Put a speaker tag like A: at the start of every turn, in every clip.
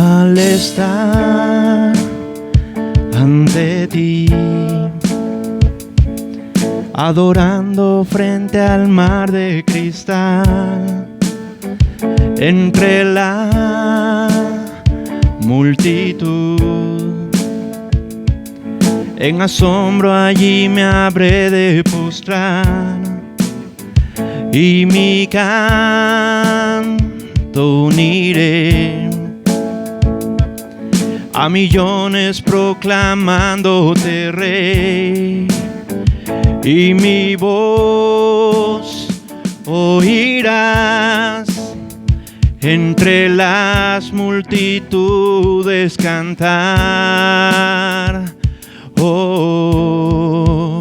A: al estar ante ti, adorando frente al mar de cristal, entre la multitud. En asombro allí me habré de postrar y mi canto uniré a millones proclamándote Rey, y mi voz oirás entre las multitudes cantar. Oh,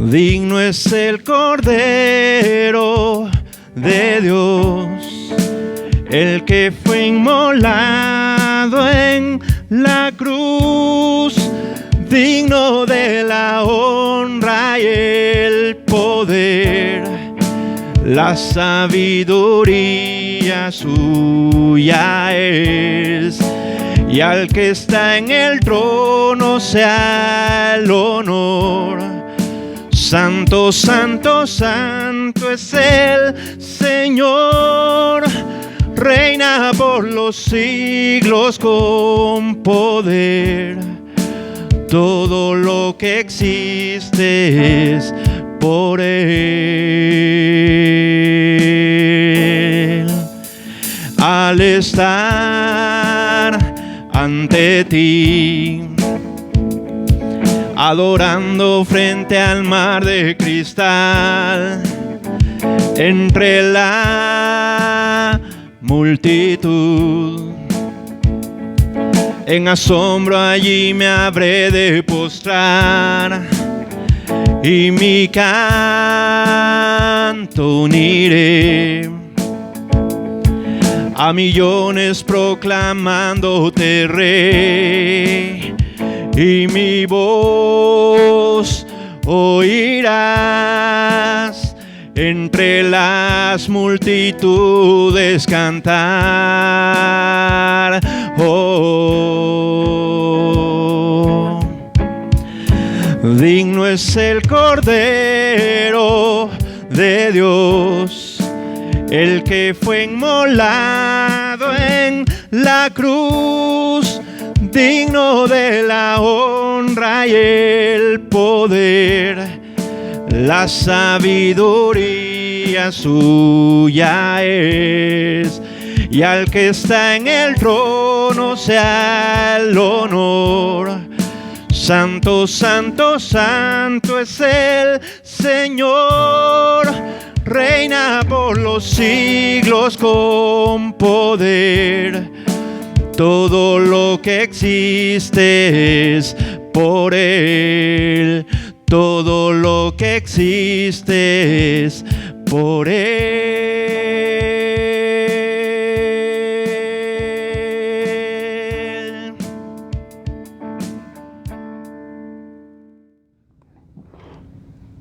A: digno es el Cordero de Dios, el que fue inmolado en la cruz, digno de la honra y el poder. La sabiduría suya es, y al que está en el trono sea el honor. Santo, santo, santo es el Señor, reina por los siglos con poder. Todo lo que existe es por Él. Al estar ante ti, adorando frente al mar de cristal, entre la multitud, en asombro allí me habré de postrar y mi canto uniré a millones proclamándote Rey, y mi voz oirás entre las multitudes cantar. Oh, digno es el Cordero de Dios, el que fue inmolado en la cruz, digno de la honra y el poder. La sabiduría suya es, y al que está en el trono sea el honor. Santo, santo, santo es el Señor, reina por los siglos con poder. Todo lo que existe es por Él. Todo lo que existe es por Él.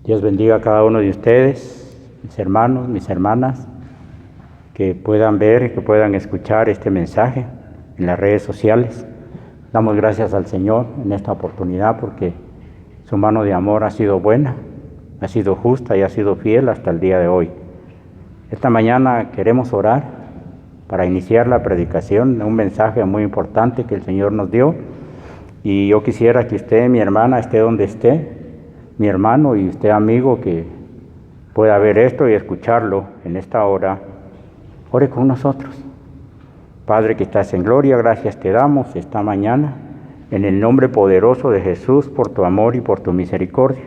B: Dios bendiga a cada uno de ustedes, mis hermanos, mis hermanas, que puedan ver y que puedan escuchar este mensaje en las redes sociales. Damos gracias al Señor en esta oportunidad porque su mano de amor ha sido buena, ha sido justa y ha sido fiel hasta el día de hoy. Esta mañana queremos orar para iniciar la predicación de un mensaje muy importante que el Señor nos dio. Y yo quisiera que usted, mi hermana, esté donde esté, mi hermano y usted, amigo, que pueda ver esto y escucharlo en esta hora, ore con nosotros. Padre que estás en gloria, gracias te damos esta mañana, en el nombre poderoso de Jesús, por tu amor y por tu misericordia.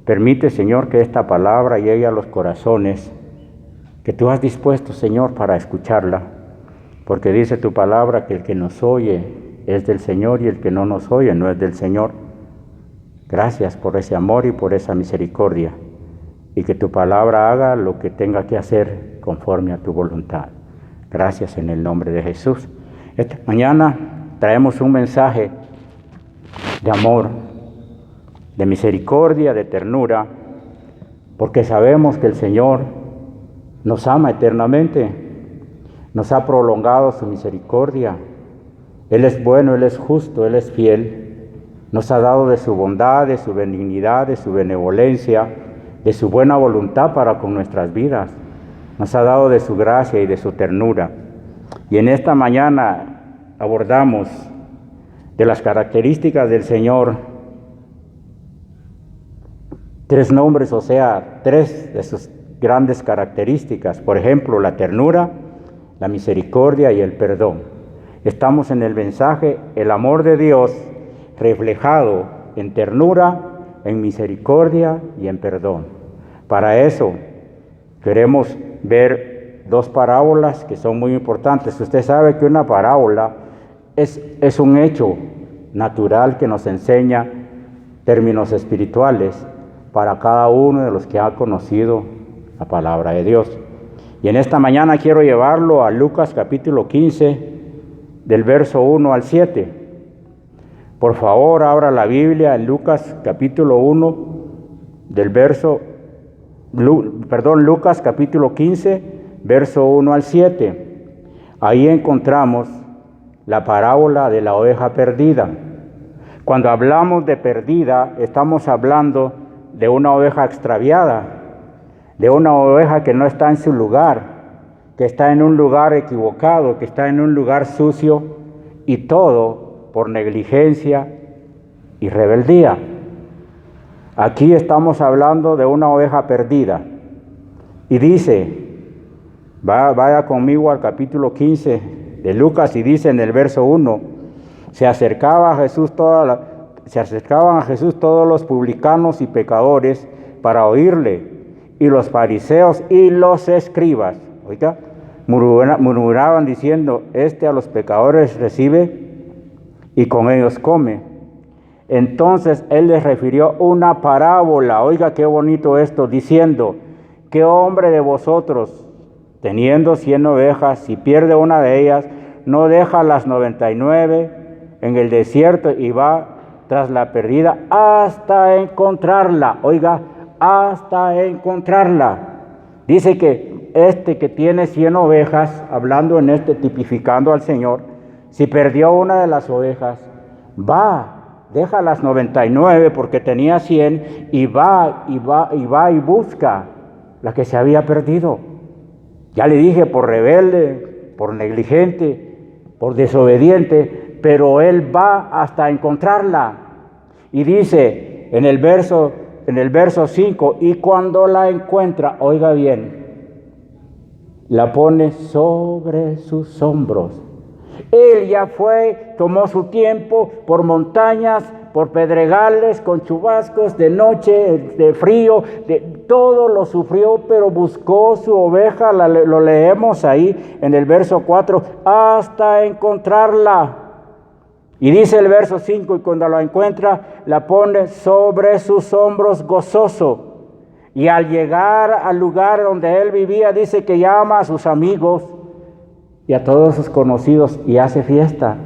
B: Permite, Señor, que esta palabra llegue a los corazones que tú has dispuesto, Señor, para escucharla, porque dice tu palabra que el que nos oye es del Señor y el que no nos oye no es del Señor. Gracias por ese amor y por esa misericordia, y que tu palabra haga lo que tenga que hacer conforme a tu voluntad. Gracias en el nombre de Jesús. Esta mañana traemos un mensaje de amor, de misericordia, de ternura, porque sabemos que el Señor nos ama eternamente. nos ha prolongado su misericordia. Él es bueno, Él es justo, Él es fiel. Nos ha dado de su bondad, de su benignidad, de su benevolencia, de su buena voluntad para con nuestras vidas. Nos ha dado de su gracia y de su ternura. Y en esta mañana abordamos de las características del Señor 3 nombres, o sea, 3 de sus grandes características. Por ejemplo, la ternura, la misericordia y el perdón. Estamos en el mensaje, el amor de Dios reflejado en ternura, en misericordia y en perdón. Para eso queremos ver 2 parábolas que son muy importantes. Usted sabe que una parábola es un hecho natural que nos enseña términos espirituales para cada uno de los que ha conocido la palabra de Dios. Y en esta mañana quiero llevarlo a Lucas capítulo 15, del verso 1 al 7. Por favor, abra la Biblia en Lucas capítulo 1, Lucas capítulo 15, verso 1 al 7. Ahí encontramos la parábola de la oveja perdida. Cuando hablamos de perdida, estamos hablando de una oveja extraviada, de una oveja que no está en su lugar, que está en un lugar equivocado, que está en un lugar sucio, y todo por negligencia y rebeldía. Aquí estamos hablando de una oveja perdida. Y dice, vaya conmigo al capítulo 15 de Lucas, y dice en el verso 1, se acercaban a Jesús todos los publicanos y pecadores para oírle, y los fariseos y los escribas, oiga, murmuraban diciendo, a los pecadores recibe y con ellos come. Entonces él les refirió una parábola, oiga qué bonito esto, diciendo, ¿qué hombre de vosotros, teniendo 100 ovejas, si pierde una de ellas, no deja las 99 en el desierto y va tras la perdida hasta encontrarla? Oiga, hasta encontrarla. Dice que que tiene 100 ovejas, hablando en tipificando al Señor, si perdió una de las ovejas, deja las 99 porque tenía 100 y va y busca la que se había perdido. Ya le dije, por rebelde, por negligente, por desobediente, pero él va hasta encontrarla. Y dice en el verso 5, y cuando la encuentra, oiga bien, la pone sobre sus hombros. Él ya tomó su tiempo por montañas, por pedregales, con chubascos, de noche, de frío, todo lo sufrió, pero buscó su oveja, lo leemos ahí en el verso 4, hasta encontrarla. Y dice el verso 5, y cuando la encuentra, la pone sobre sus hombros gozoso. Y al llegar al lugar donde él vivía, dice que llama a sus amigos y a todos sus conocidos y hace fiesta,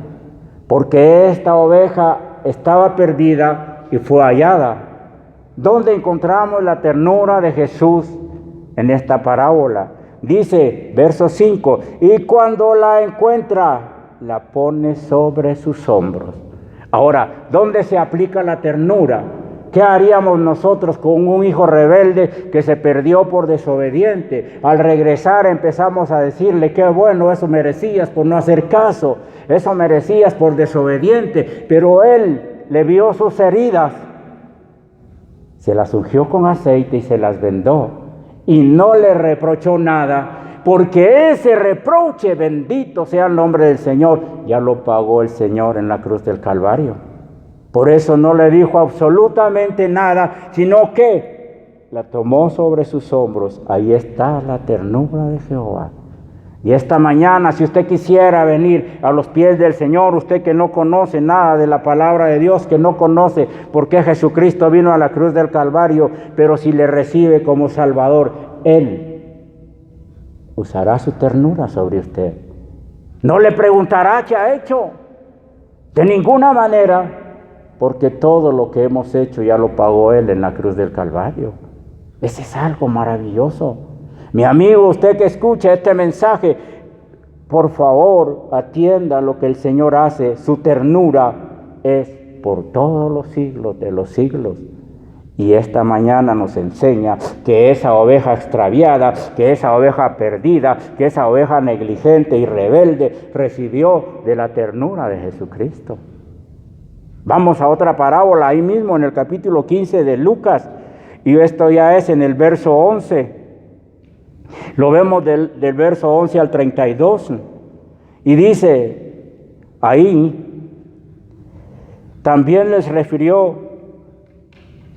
B: porque esta oveja estaba perdida y fue hallada. ¿Dónde encontramos la ternura de Jesús en esta parábola? Dice, verso 5, y cuando la encuentra, la pone sobre sus hombros. Ahora, ¿dónde se aplica la ternura? ¿Qué haríamos nosotros con un hijo rebelde que se perdió por desobediente? Al regresar empezamos a decirle, qué bueno, eso merecías por no hacer caso, eso merecías por desobediente, pero él le vio sus heridas, se las ungió con aceite y se las vendó, y no le reprochó nada, porque ese reproche, bendito sea el nombre del Señor, ya lo pagó el Señor en la cruz del Calvario. Por eso no le dijo absolutamente nada, sino que la tomó sobre sus hombros. Ahí está la ternura de Jehová. Y esta mañana, si usted quisiera venir a los pies del Señor, usted que no conoce nada de la palabra de Dios, que no conoce por qué Jesucristo vino a la cruz del Calvario, pero si le recibe como Salvador, Él usará su ternura sobre usted. No le preguntará qué ha hecho, de ninguna manera, porque todo lo que hemos hecho ya lo pagó Él en la cruz del Calvario. Ese es algo maravilloso. Mi amigo, usted que escucha este mensaje, Por favor, atienda lo que el Señor hace. Su ternura es por todos los siglos de los siglos. Y esta mañana nos enseña que esa oveja extraviada, que esa oveja perdida, que esa oveja negligente y rebelde recibió de la ternura de Jesucristo. Vamos a otra parábola ahí mismo en el capítulo 15 de Lucas. Y esto ya es en el verso 11. Lo vemos del verso 11 al 32. Y dice ahí, también les refirió.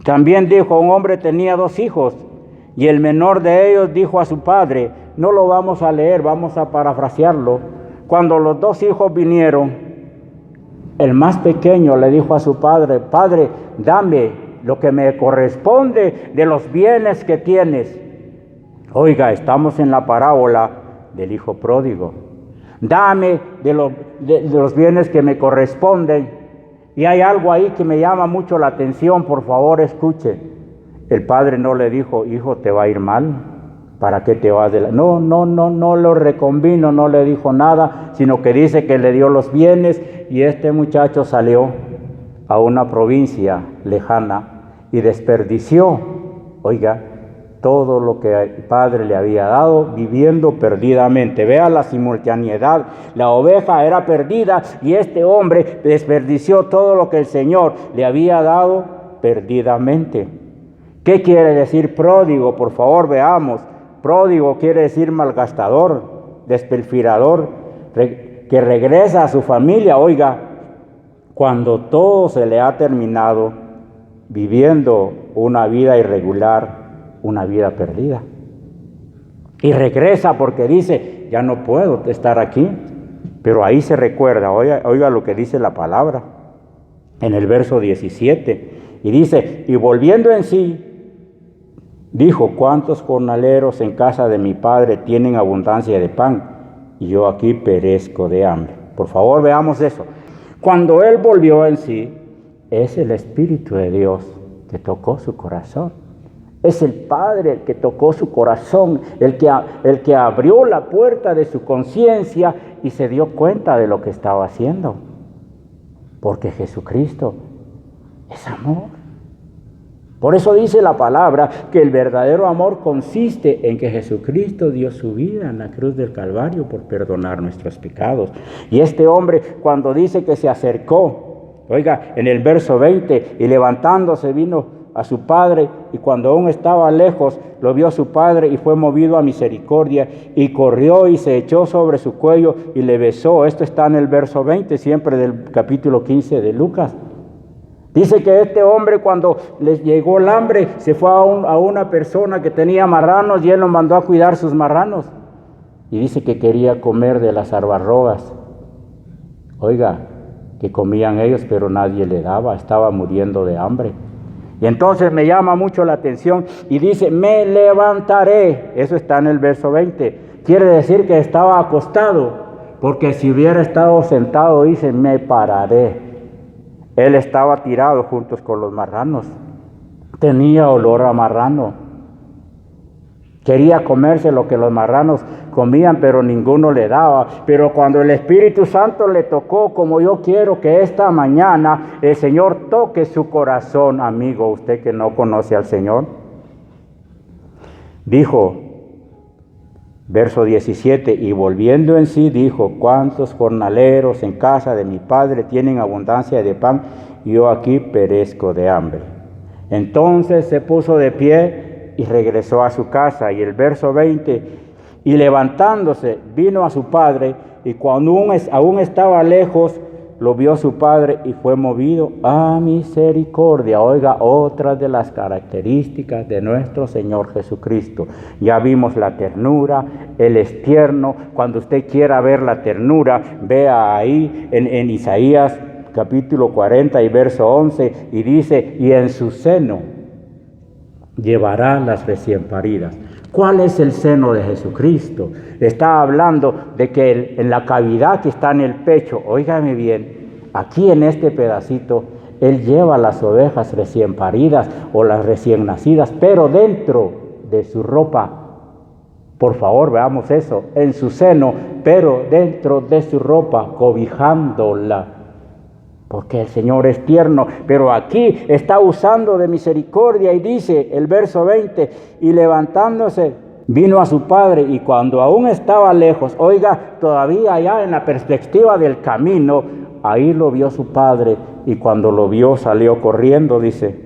B: También dijo, un hombre tenía 2 hijos, y el menor de ellos dijo a su padre, no lo vamos a leer, vamos a parafrasearlo. Cuando los 2 hijos vinieron, el más pequeño le dijo a su padre, Padre, dame lo que me corresponde de los bienes que tienes. Oiga, estamos en la parábola del hijo pródigo. Dame de los bienes que me corresponden. Y hay algo ahí que me llama mucho la atención, por favor escuche. El padre no le dijo, hijo, te va a ir mal, ¿para qué te vas de la...? No lo reconvino, no le dijo nada, sino que dice que le dio los bienes y este muchacho salió a una provincia lejana y desperdició, oiga, todo lo que el padre le había dado, viviendo perdidamente. Vea la simultaneidad. La oveja era perdida y este hombre desperdició todo lo que el Señor le había dado perdidamente. ¿Qué quiere decir pródigo? Por favor, veamos. Pródigo quiere decir malgastador, despilfarrador, que regresa a su familia. Oiga, cuando todo se le ha terminado, viviendo una vida irregular, una vida perdida. Y regresa porque dice, ya no puedo estar aquí. Pero ahí se recuerda, oiga lo que dice la palabra en el verso 17. Y dice, y volviendo en sí, dijo, ¿cuántos jornaleros en casa de mi padre tienen abundancia de pan? Y yo aquí perezco de hambre. Por favor, veamos eso. Cuando él volvió en sí, es el Espíritu de Dios que tocó su corazón. Es el Padre el que tocó su corazón, el que abrió la puerta de su conciencia y se dio cuenta de lo que estaba haciendo. Porque Jesucristo es amor. Por eso dice la palabra que el verdadero amor consiste en que Jesucristo dio su vida en la cruz del Calvario por perdonar nuestros pecados. Y este hombre, cuando dice que se acercó, oiga, en el verso 20, y levantándose vino a su padre, y cuando aún estaba lejos, lo vio su padre y fue movido a misericordia, y corrió y se echó sobre su cuello y le besó. Esto está en el verso 20, siempre del capítulo 15 de Lucas. Dice que este hombre, cuando les llegó el hambre, se fue a una persona que tenía marranos y él lo mandó a cuidar sus marranos. Y dice que quería comer de las albarrogas. Oiga, que comían ellos, pero nadie le daba, estaba muriendo de hambre. Y entonces me llama mucho la atención y dice, me levantaré. Eso está en el verso 20. Quiere decir que estaba acostado, porque si hubiera estado sentado, dice, me pararé. Él estaba tirado juntos con los marranos. Tenía olor a marrano. Quería comerse lo que los marranos comían, pero ninguno le daba. Pero cuando el Espíritu Santo le tocó, como yo quiero que esta mañana el Señor toque su corazón, amigo, usted que no conoce al Señor. Dijo, verso 17, y volviendo en sí dijo, ¿cuántos jornaleros en casa de mi padre tienen abundancia de pan? Y yo aquí perezco de hambre. Entonces se puso de pie y regresó a su casa. Y el verso 20, y levantándose vino a su padre, y cuando aún estaba lejos, lo vio su padre y fue movido a misericordia. Oiga, otra de las características de nuestro Señor Jesucristo. Ya vimos la ternura, Él es tierno. Cuando usted quiera ver la ternura, vea ahí en Isaías capítulo 40 y verso 11, y dice, y en su seno llevará las recién paridas. ¿Cuál es el seno de Jesucristo? Está hablando de que en la cavidad que está en el pecho, óigame bien, aquí en este pedacito, Él lleva las ovejas recién paridas o las recién nacidas, pero dentro de su ropa. Por favor, veamos eso, en su seno, pero dentro de su ropa, cobijándola. Porque el Señor es tierno, pero aquí está usando de misericordia y dice el verso 20, y levantándose, vino a su padre y cuando aún estaba lejos, oiga, todavía allá en la perspectiva del camino, ahí lo vio su padre y cuando lo vio salió corriendo, dice,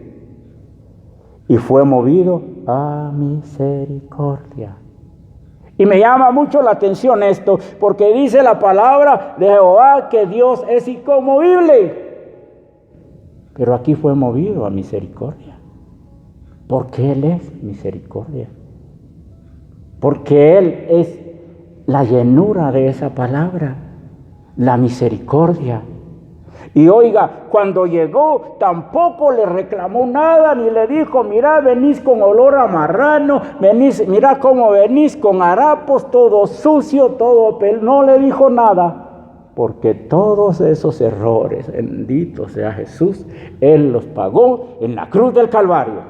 B: y fue movido a misericordia. Y me llama mucho la atención esto, porque dice la palabra de Jehová que Dios es inconmovible. Pero aquí fue movido a misericordia, porque Él es misericordia. Porque Él es la llenura de esa palabra, la misericordia. Y oiga, cuando llegó tampoco le reclamó nada, ni le dijo, mira, venís con olor a marrano, venís, mira cómo venís con harapos, todo sucio, todo no le dijo nada, porque todos esos errores, bendito sea Jesús, Él los pagó en la cruz del Calvario.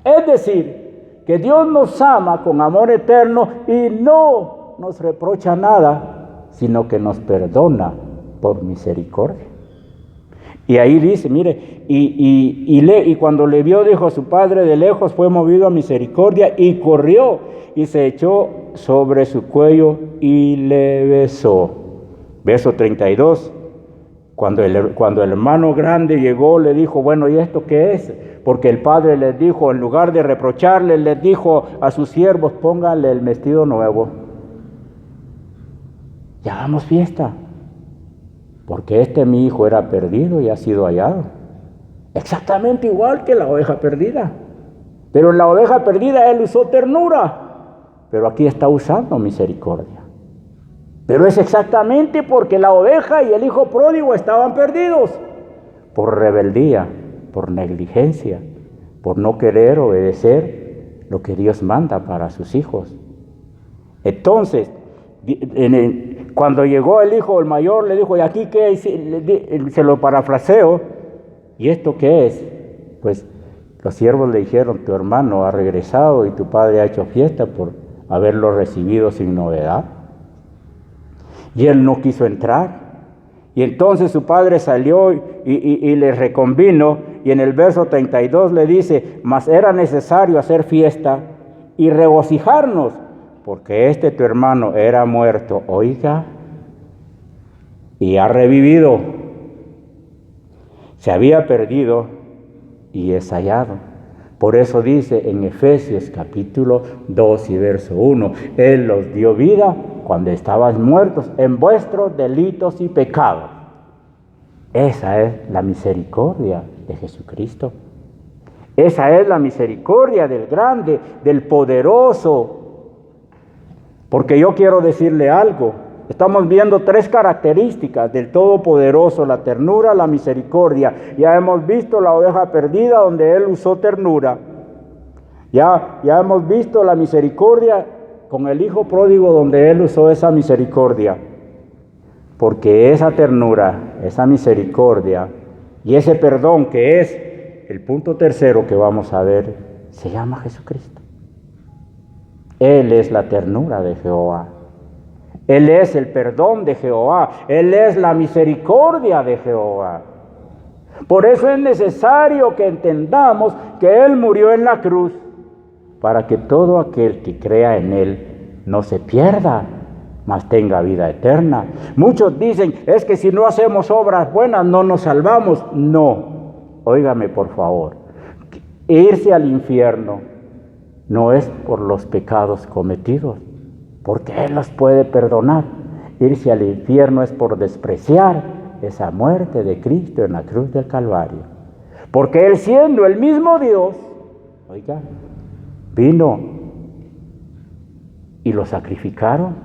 B: Es decir, que Dios nos ama con amor eterno y no nos reprocha nada, sino que nos perdona por misericordia. Y ahí dice, mire, y cuando le vio, dijo a su padre, de lejos fue movido a misericordia y corrió y se echó sobre su cuello y le besó. Verso 32, cuando el hermano grande llegó, le dijo, bueno, ¿y esto qué es? Porque el padre les dijo, en lugar de reprocharle, les dijo a sus siervos, pónganle el vestido nuevo. Ya hagamos fiesta. Porque mi hijo era perdido y ha sido hallado. Exactamente igual que la oveja perdida. Pero en la oveja perdida Él usó ternura. Pero aquí está usando misericordia. Pero es exactamente porque la oveja y el hijo pródigo estaban perdidos. Por rebeldía, por negligencia, por no querer obedecer lo que Dios manda para sus hijos. Entonces, cuando llegó el hijo, el mayor, le dijo, ¿y aquí qué es? Se lo parafraseo, ¿y esto qué es? Pues los siervos le dijeron, tu hermano ha regresado y tu padre ha hecho fiesta por haberlo recibido sin novedad. Y él no quiso entrar. Y entonces su padre salió y le reconvino, y en el verso 32 le dice, mas era necesario hacer fiesta y regocijarnos, porque tu hermano era muerto, oiga, y ha revivido. Se había perdido y es hallado. Por eso dice en Efesios capítulo 2 y verso 1, Él los dio vida cuando estaban muertos en vuestros delitos y pecados. Esa es la misericordia de Jesucristo. Esa es la misericordia del grande, del poderoso. Porque yo quiero decirle algo, estamos viendo 3 características del Todopoderoso, la ternura, la misericordia. Ya hemos visto la oveja perdida donde Él usó ternura. Ya hemos visto la misericordia con el hijo pródigo donde Él usó esa misericordia. Porque esa ternura, esa misericordia y ese perdón que es el punto tercero que vamos a ver, se llama Jesucristo. Él es la ternura de Jehová. Él es el perdón de Jehová. Él es la misericordia de Jehová. Por eso es necesario que entendamos que Él murió en la cruz para que todo aquel que crea en Él no se pierda, mas tenga vida eterna. Muchos dicen, es que si no hacemos obras buenas no nos salvamos. No, óigame por favor, irse al infierno no es por los pecados cometidos, porque Él los puede perdonar. Irse al infierno es por despreciar esa muerte de Cristo en la cruz del Calvario. Porque Él, siendo el mismo Dios, oiga, vino y lo sacrificaron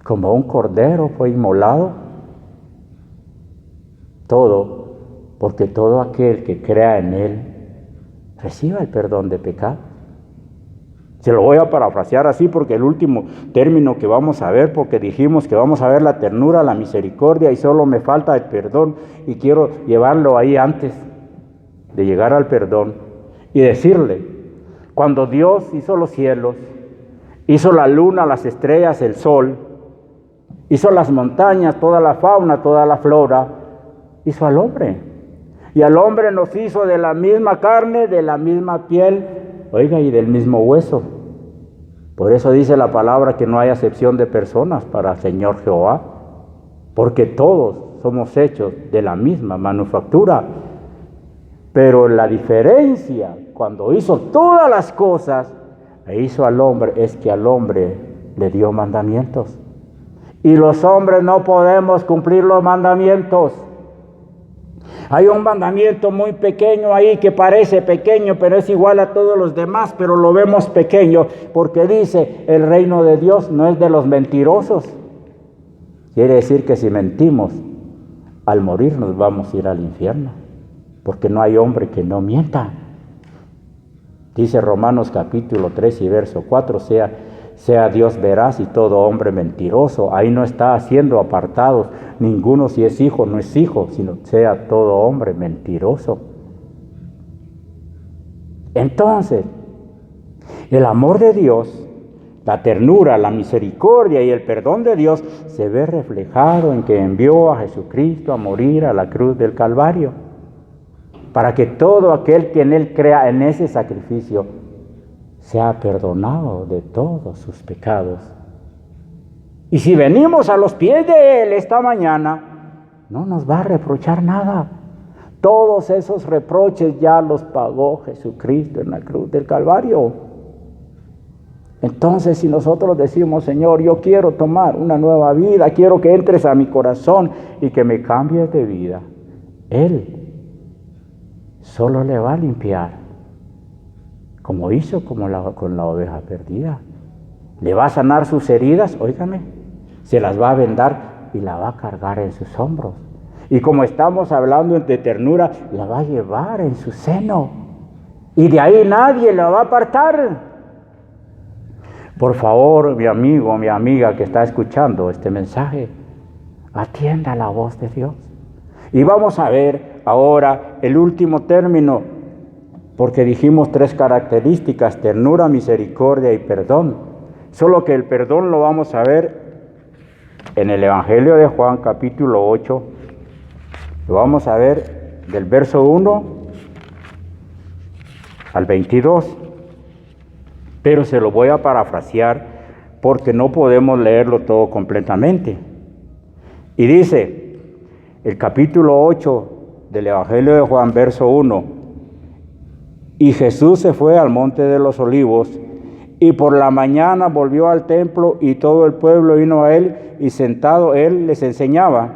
B: como un cordero, fue inmolado. Todo, porque todo aquel que crea en Él reciba el perdón de pecado. Se lo voy a parafrasear así porque el último término que vamos a ver, porque dijimos que vamos a ver la ternura, la misericordia y solo me falta el perdón, y quiero llevarlo ahí antes de llegar al perdón y decirle, cuando Dios hizo los cielos Hizo la luna, las estrellas, el sol. Hizo las montañas, toda la fauna, toda la flora. Hizo al hombre. Y al hombre nos hizo de la misma carne, de la misma piel, oiga, y del mismo hueso. Por eso dice la palabra que no hay acepción de personas para el Señor Jehová, porque todos somos hechos de la misma manufactura. Pero la diferencia, cuando hizo todas las cosas e hizo al hombre, es que al hombre le dio mandamientos. Y los hombres no podemos cumplir los mandamientos. Hay un mandamiento muy pequeño ahí que parece pequeño, pero es igual a todos los demás, pero lo vemos pequeño porque dice, el reino de Dios no es de los mentirosos. Quiere decir que si mentimos, al morir nos vamos a ir al infierno, porque no hay hombre que no mienta. Dice Romanos capítulo 3 y verso 4, sea Dios veraz y todo hombre mentiroso. Ahí no está haciendo apartados ninguno, si es hijo, no es hijo, sino sea todo hombre mentiroso. Entonces, el amor de Dios, la ternura, la misericordia y el perdón de Dios se ve reflejado en que envió a Jesucristo a morir a la cruz del Calvario, para que todo aquel que en Él crea en ese sacrificio sea perdonado de todos sus pecados. Y si venimos a los pies de Él esta mañana, no nos va a reprochar nada. Todos esos reproches ya los pagó Jesucristo en la cruz del Calvario. Entonces, si nosotros decimos, Señor, yo quiero tomar una nueva vida, quiero que entres a mi corazón y que me cambies de vida, Él solo le va a limpiar, como hizo con la oveja perdida. Le va a sanar sus heridas, óigame, se las va a vendar y la va a cargar en sus hombros. Y como estamos hablando de ternura, la va a llevar en su seno. Y de ahí nadie la va a apartar. Por favor, mi amigo, mi amiga que está escuchando este mensaje, atienda la voz de Dios. Y vamos a ver ahora el último término, porque dijimos 3 características: ternura, misericordia y perdón. Solo que el perdón lo vamos a ver en el Evangelio de Juan, capítulo 8. Lo vamos a ver del verso 1 al 22. Pero se lo voy a parafrasear porque no podemos leerlo todo completamente. Y dice, el capítulo 8 del Evangelio de Juan, verso 1: y Jesús se fue al monte de los olivos, y por la mañana volvió al templo, y todo el pueblo vino a él, y sentado él les enseñaba.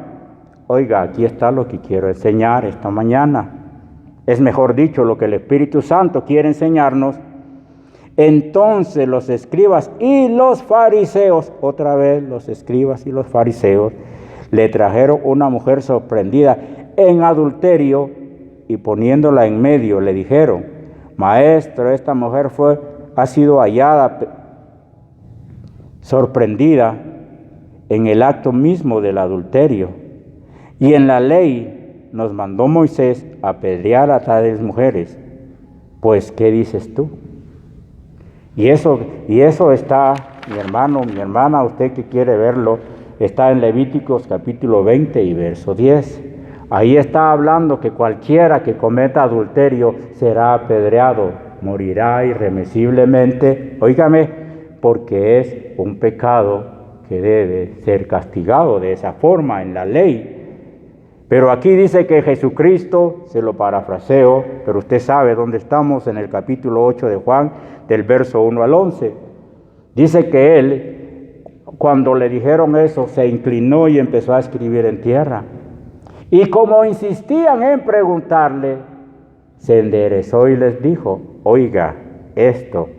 B: Oiga, aquí está lo que quiero enseñar esta mañana. Es mejor dicho, lo que el Espíritu Santo quiere enseñarnos. Entonces los escribas y los fariseos, otra vez los escribas y los fariseos, le trajeron una mujer sorprendida en adulterio, y poniéndola en medio le dijeron: Maestro, esta mujer ha sido hallada sorprendida en el acto mismo del adulterio, y en la ley nos mandó Moisés apedrear a tales mujeres. Pues, ¿qué dices tú? Y eso está, mi hermano, mi hermana, usted que quiere verlo, está en Levíticos capítulo 20 y verso 10. Ahí está hablando que cualquiera que cometa adulterio será apedreado, morirá irremisiblemente, óigame, porque es un pecado que debe ser castigado de esa forma en la ley. Pero aquí dice que Jesucristo, se lo parafraseo, pero usted sabe dónde estamos, en el capítulo 8 de Juan, del verso 1 al 11. Dice que él, cuando le dijeron eso, se inclinó y empezó a escribir en tierra. Y como insistían en preguntarle, se enderezó y les dijo: oiga, esto.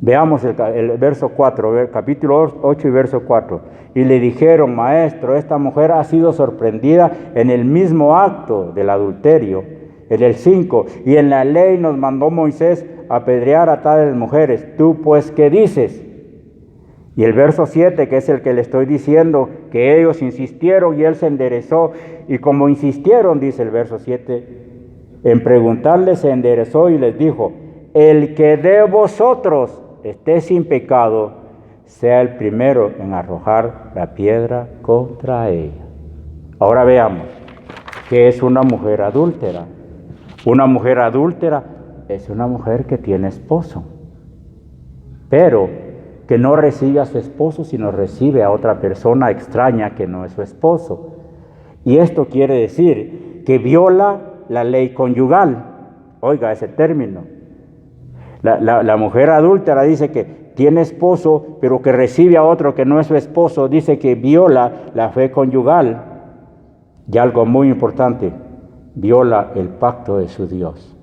B: Veamos el verso 4, capítulo 8 y verso 4. Y le dijeron: Maestro, esta mujer ha sido sorprendida en el mismo acto del adulterio. En el 5, y en la ley nos mandó Moisés apedrear a tales mujeres. ¿Tú pues qué dices? Y el verso 7, que es el que le estoy diciendo, que ellos insistieron y él se enderezó. Y como insistieron, dice el verso 7, en preguntarle se enderezó y les dijo: el que de vosotros esté sin pecado, sea el primero en arrojar la piedra contra ella. Ahora veamos, ¿qué es una mujer adúltera? Una mujer adúltera es una mujer que tiene esposo, pero que no recibe a su esposo, sino recibe a otra persona extraña que no es su esposo. Y esto quiere decir que viola la ley conyugal. Oiga ese término. La mujer adúltera dice que tiene esposo, pero que recibe a otro que no es su esposo, dice que viola la fe conyugal. Y algo muy importante, viola el pacto de su Dios.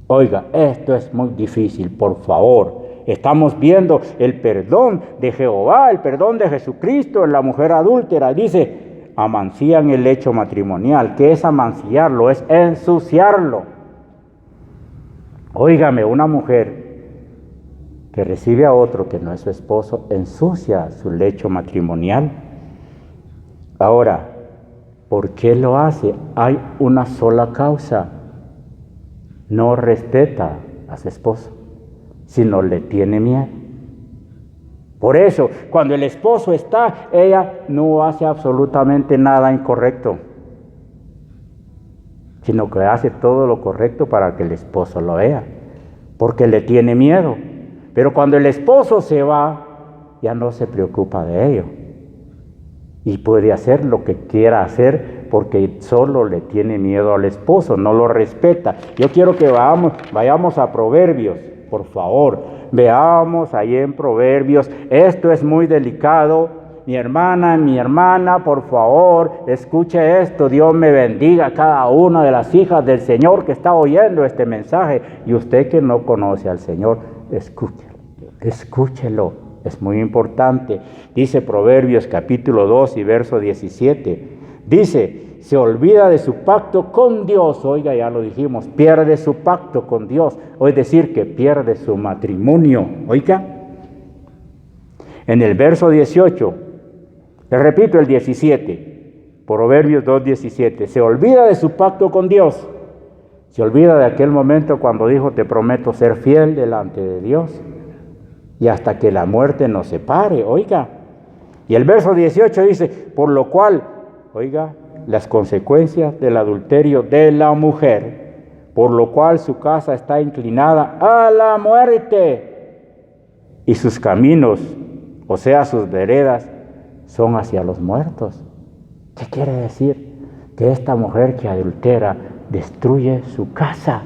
B: Oiga, esto es muy difícil, por favor. Estamos viendo el perdón de Jehová, el perdón de Jesucristo en la mujer adúltera. Dice, amancían el hecho matrimonial. ¿Qué es amanciarlo? Es ensuciarlo. Óigame, una mujer que recibe a otro que no es su esposo, ensucia su lecho matrimonial. Ahora, ¿por qué lo hace? Hay una sola causa. No respeta a su esposo, sino le tiene miedo. Por eso, cuando el esposo está, ella no hace absolutamente nada incorrecto, sino que hace todo lo correcto para que el esposo lo vea, porque le tiene miedo. Pero cuando el esposo se va, ya no se preocupa de ello. Y puede hacer lo que quiera hacer porque solo le tiene miedo al esposo, no lo respeta. Yo quiero que vayamos a Proverbios, por favor. Veamos ahí en Proverbios. Esto es muy delicado. Mi hermana, por favor, escuche esto. Dios me bendiga a cada una de las hijas del Señor que está oyendo este mensaje. Y usted que no conoce al Señor, escúchelo. Es muy importante. Dice Proverbios capítulo 2 y verso 17. Dice, se olvida de su pacto con Dios. Oiga, ya lo dijimos, pierde su pacto con Dios. Es decir, que pierde su matrimonio. Oiga, en el verso 18, le repito el 17, Proverbios 2:17, se olvida de su pacto con Dios. Se olvida de aquel momento cuando dijo, te prometo ser fiel delante de Dios y hasta que la muerte nos separe, oiga. Y el verso 18 dice, por lo cual, oiga, las consecuencias del adulterio de la mujer, por lo cual su casa está inclinada a la muerte y sus caminos, o sea, sus veredas, son hacia los muertos. ¿Qué quiere decir? Que esta mujer que adultera destruye su casa.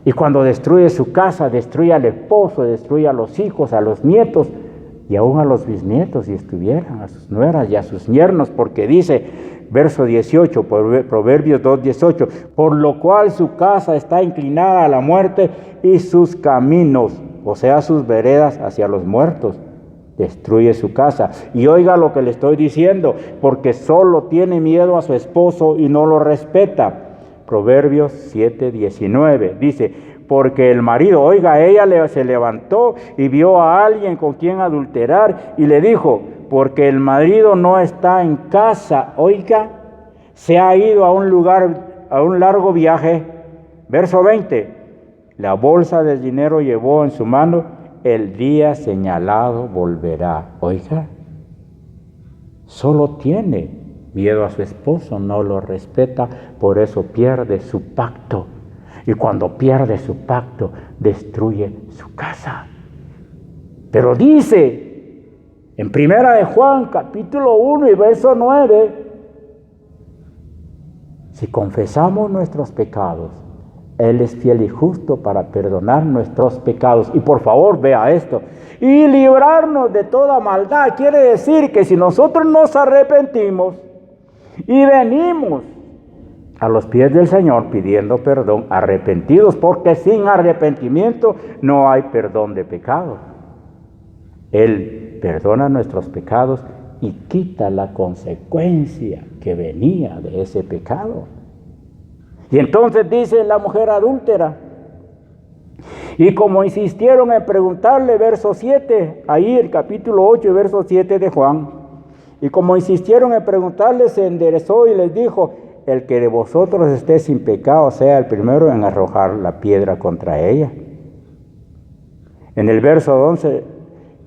B: Y cuando destruye su casa, destruye al esposo, destruye a los hijos, a los nietos y aún a los bisnietos, si estuvieran, a sus nueras y a sus yernos, porque dice, verso 18, Proverbios 2:18, por lo cual su casa está inclinada a la muerte y sus caminos, o sea, sus veredas hacia los muertos, destruye su casa. Y oiga lo que le estoy diciendo, porque solo tiene miedo a su esposo y no lo respeta. Proverbios 7:19 dice, porque el marido, oiga, ella se levantó y vio a alguien con quien adulterar y le dijo, porque el marido no está en casa, oiga, se ha ido a un lugar, a un largo viaje. Verso 20, la bolsa del dinero llevó en su mano, el día señalado volverá. Oiga, solo tiene miedo a su esposo, no lo respeta, por eso pierde su pacto. Y cuando pierde su pacto, destruye su casa. Pero dice, en Primera de Juan, capítulo 1 y verso 9, si confesamos nuestros pecados, Él es fiel y justo para perdonar nuestros pecados. Y por favor, vea esto. Y librarnos de toda maldad. Quiere decir que si nosotros nos arrepentimos y venimos a los pies del Señor pidiendo perdón, arrepentidos, porque sin arrepentimiento no hay perdón de pecado. Él perdona nuestros pecados y quita la consecuencia que venía de ese pecado. Y entonces dice la mujer adúltera, y como insistieron en preguntarle, verso 7, ahí el capítulo 8 y verso 7 de Juan, y como insistieron en preguntarle, se enderezó y les dijo, el que de vosotros esté sin pecado sea el primero en arrojar la piedra contra ella. En el verso 11,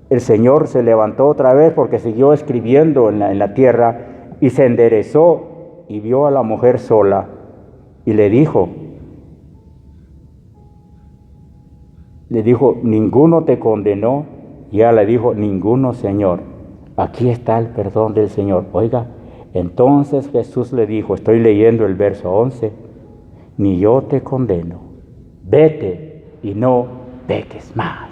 B: el Señor se levantó otra vez porque siguió escribiendo en la tierra y se enderezó y vio a la mujer sola y le dijo, ninguno te condenó. Y ella le dijo, ninguno, Señor. Aquí está el perdón del Señor. Oiga, entonces Jesús le dijo, estoy leyendo el verso 11, ni yo te condeno, vete y no peques más.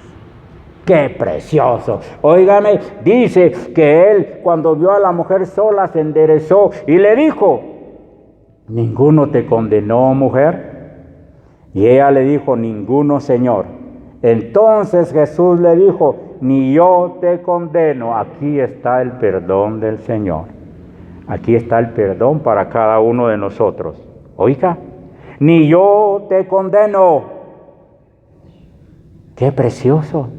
B: ¡Qué precioso! Óigame, dice que él cuando vio a la mujer sola se enderezó y le dijo, ninguno te condenó, mujer. Y ella le dijo, ninguno, Señor. Entonces Jesús le dijo, ni yo te condeno. Aquí está el perdón del Señor. Aquí está el perdón para cada uno de nosotros. Oiga, ni yo te condeno. ¡Qué precioso!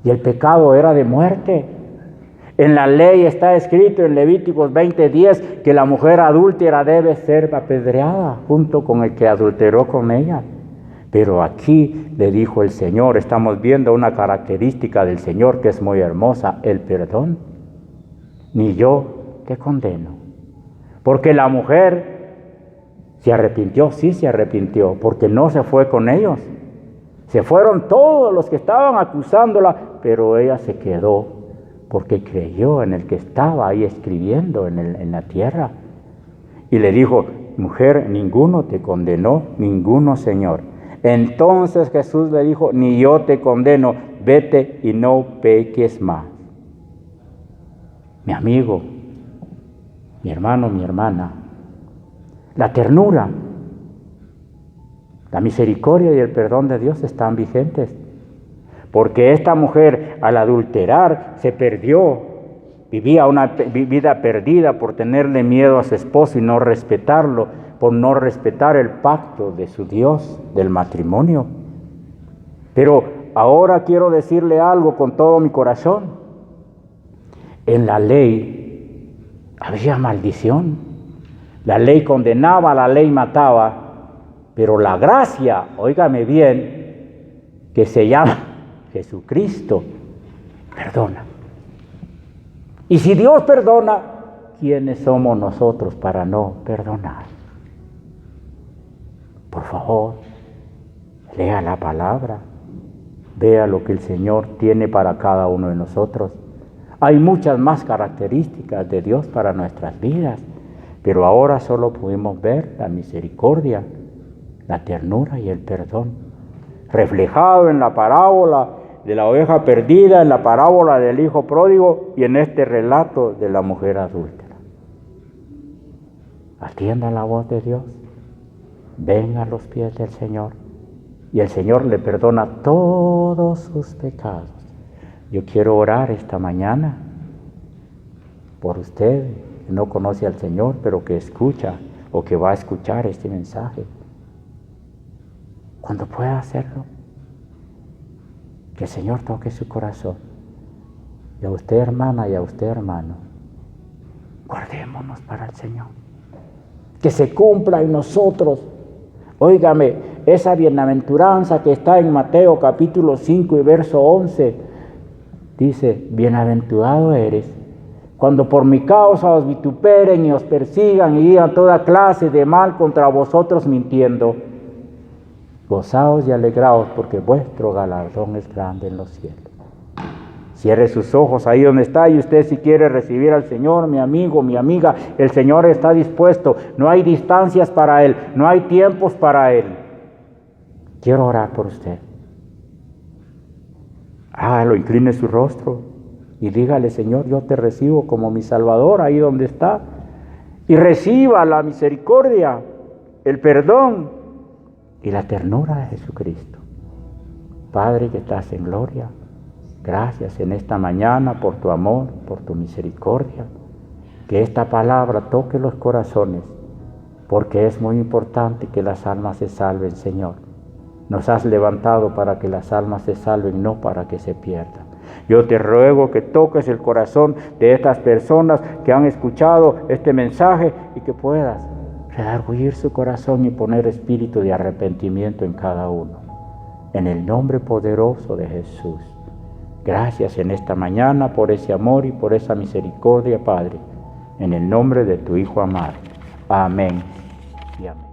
B: Y el pecado era de muerte. En la ley está escrito en Levíticos 20:10 que la mujer adúltera debe ser apedreada junto con el que adulteró con ella. Pero aquí le dijo el Señor, estamos viendo una característica del Señor que es muy hermosa, el perdón. Ni yo te condeno. Porque la mujer se arrepintió, sí se arrepintió, porque no se fue con ellos. Se fueron todos los que estaban acusándola, pero ella se quedó porque creyó en el que estaba ahí escribiendo en la tierra. Y le dijo, mujer, ninguno te condenó, ninguno, Señor. Entonces Jesús le dijo, ni yo te condeno, vete y no peques más. Mi amigo, mi hermano, mi hermana, la ternura, la misericordia y el perdón de Dios están vigentes. Porque esta mujer al adulterar se perdió, vivía una vida perdida por tenerle miedo a su esposo y no respetarlo, por no respetar el pacto de su Dios, del matrimonio. Pero ahora quiero decirle algo con todo mi corazón. En la ley había maldición. La ley condenaba, la ley mataba, pero la gracia, óigame bien, que se llama Jesucristo, perdona. Y si Dios perdona, ¿quiénes somos nosotros para no perdonar? Por favor, lea la palabra, vea lo que el Señor tiene para cada uno de nosotros. Hay muchas más características de Dios para nuestras vidas, pero ahora solo pudimos ver la misericordia, la ternura y el perdón, reflejado en la parábola de la oveja perdida, en la parábola del hijo pródigo y en este relato de la mujer adúltera. Atienda la voz de Dios. Venga a los pies del Señor y el Señor le perdona todos sus pecados. Yo quiero orar esta mañana por usted que no conoce al Señor, pero que escucha o que va a escuchar este mensaje. Cuando pueda hacerlo, que el Señor toque su corazón. Y a usted, hermana, y a usted, hermano, guardémonos para el Señor. Que se cumpla en nosotros. Óigame, esa bienaventuranza que está en Mateo capítulo 5 y verso 11, dice, bienaventurado eres cuando por mi causa os vituperen y os persigan y digan toda clase de mal contra vosotros mintiendo. Gozaos y alegraos porque vuestro galardón es grande en los cielos. Cierre sus ojos ahí donde está y usted si quiere recibir al Señor, mi amigo, mi amiga, el Señor está dispuesto. No hay distancias para Él, no hay tiempos para Él. Quiero orar por usted. Hágalo, incline su rostro y dígale, Señor, yo te recibo como mi Salvador ahí donde está. Y reciba la misericordia, el perdón y la ternura de Jesucristo. Padre que estás en gloria, gracias en esta mañana por tu amor, por tu misericordia. Que esta palabra toque los corazones, porque es muy importante que las almas se salven, Señor. Nos has levantado para que las almas se salven, no para que se pierdan. Yo te ruego que toques el corazón de estas personas que han escuchado este mensaje y que puedas redarguir su corazón y poner espíritu de arrepentimiento en cada uno. en el nombre poderoso de Jesús. Gracias en esta mañana por ese amor y por esa misericordia, Padre, en el nombre de tu Hijo amado. Amén y amén.